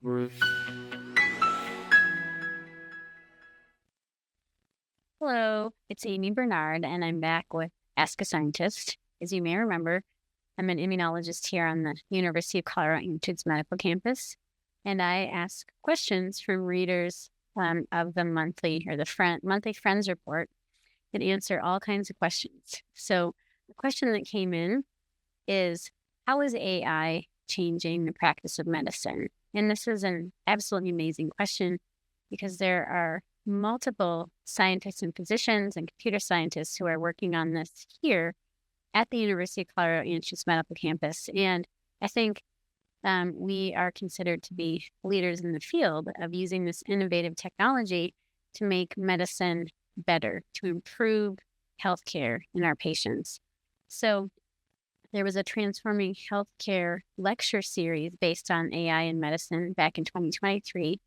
Hello, it's Aimee Bernard, and I'm back with Ask a Scientist. As you may remember, I'm an immunologist here on the University of Colorado Anschutz Medical Campus, and I ask questions from readers of the monthly Friends report that answer all kinds of questions. So the question that came in is, how is AI changing the practice of medicine? And this is an absolutely amazing question because there are multiple scientists and physicians and computer scientists who are working on this here at the University of Colorado Anschutz Medical Campus. And I think we are considered to be leaders in the field of using this innovative technology to make medicine better, to improve healthcare in our patients. So there was a Transforming Healthcare lecture series based on AI in medicine back in 2023,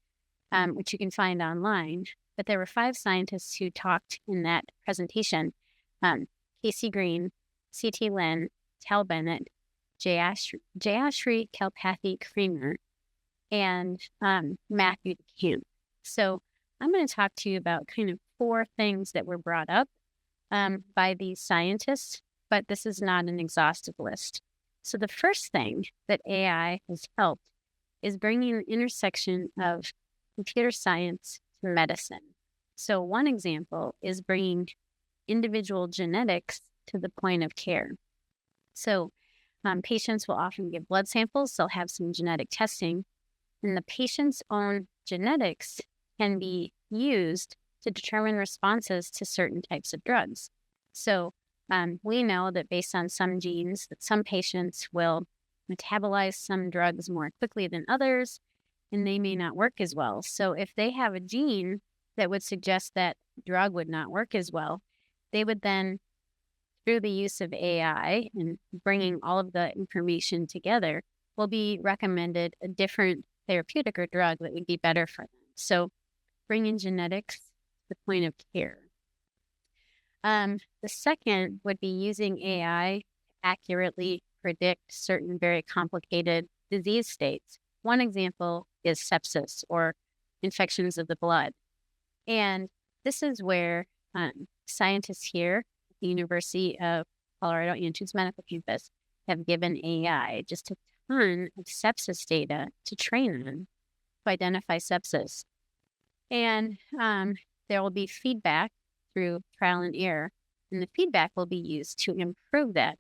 which you can find online. But there were 5 scientists who talked in that presentation: Greene, C.T. Lin, Bennett, Jayashree, Kalpathy-Cramer, and Matthew DeCamp. So I'm going to talk to you about kind of 4 things that were brought up by these scientists, but this is not an exhaustive list. So the first thing that AI has helped is bringing an intersection of computer science to medicine. So one example is bringing individual genetics to the point of care. So patients will often give blood samples, they'll have some genetic testing, and the patient's own genetics can be used to determine responses to certain types of drugs. So we know that based on some genes, that some patients will metabolize some drugs more quickly than others, and they may not work as well. So if they have a gene that would suggest that drug would not work as well, they would then, through the use of AI and bringing all of the information together, will be recommended a different therapeutic or drug that would be better for them. So bringing genetics to the point of care. The second would be using AI to accurately predict certain very complicated disease states. One example is sepsis or infections of the blood. And this is where scientists here at the University of Colorado Anschutz Medical Campus have given AI just a ton of sepsis data to train on to identify sepsis. And there will be feedback through trial and error, and the feedback will be used to improve that.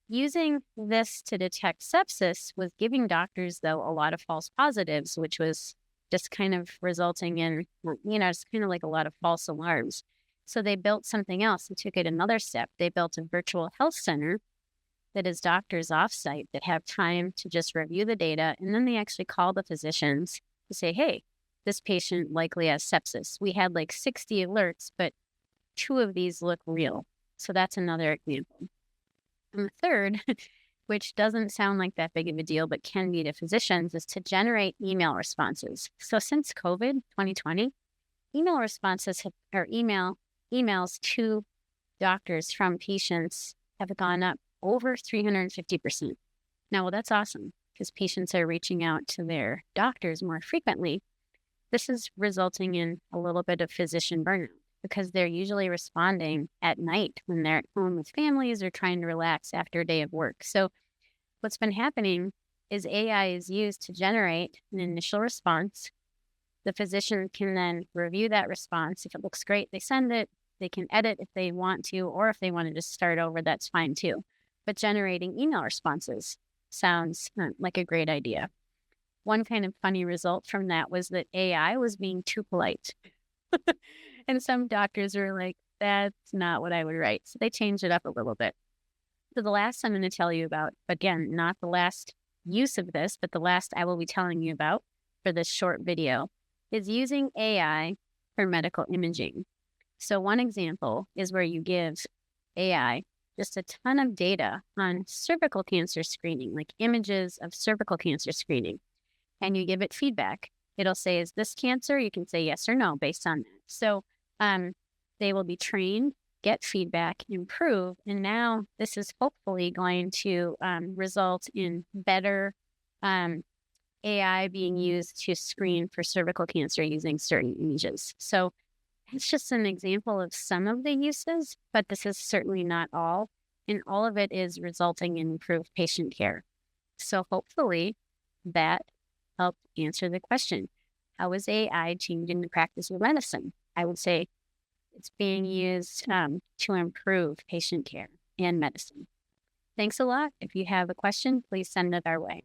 Using this to detect sepsis was giving doctors, though, a lot of false positives, which was just kind of resulting in, it's kind of like a lot of false alarms. So they built something else and took it another step. They built a virtual health center that is doctors offsite that have time to just review the data, and then they actually call the physicians to say, hey, this patient likely has sepsis. We had like 60 alerts, but 2 of these look real. So that's another example. And the third, which doesn't sound like that big of a deal, but can be to physicians, is to generate email responses. So since COVID 2020, email responses emails to doctors from patients have gone up over 350%. Now, well, that's awesome because patients are reaching out to their doctors more frequently. This is resulting in a little bit of physician burnout because they're usually responding at night when they're at home with families or trying to relax after a day of work. So what's been happening is AI is used to generate an initial response. The physician can then review that response. If it looks great, they send it. They can edit if they want to, or if they want to just start over, that's fine too. But generating email responses sounds like a great idea. One kind of funny result from that was that AI was being too polite. And some doctors were like, that's not what I would write. So they changed it up a little bit. So the last I'm going to tell you about, again, not the last use of this, but the last I will be telling you about for this short video, is using AI for medical imaging. So one example is where you give AI just a ton of data on cervical cancer screening, like images of cervical cancer screening, and you give it feedback. It'll say, is this cancer? You can say yes or no based on that. So they will be trained, get feedback, improve, and now this is hopefully going to result in better AI being used to screen for cervical cancer using certain images. So it's just an example of some of the uses, but this is certainly not all. And all of it is resulting in improved patient care. So hopefully that helped answer the question. How is AI changing the practice of medicine? I would say it's being used to improve patient care and medicine. Thanks a lot. If you have a question, please send it our way.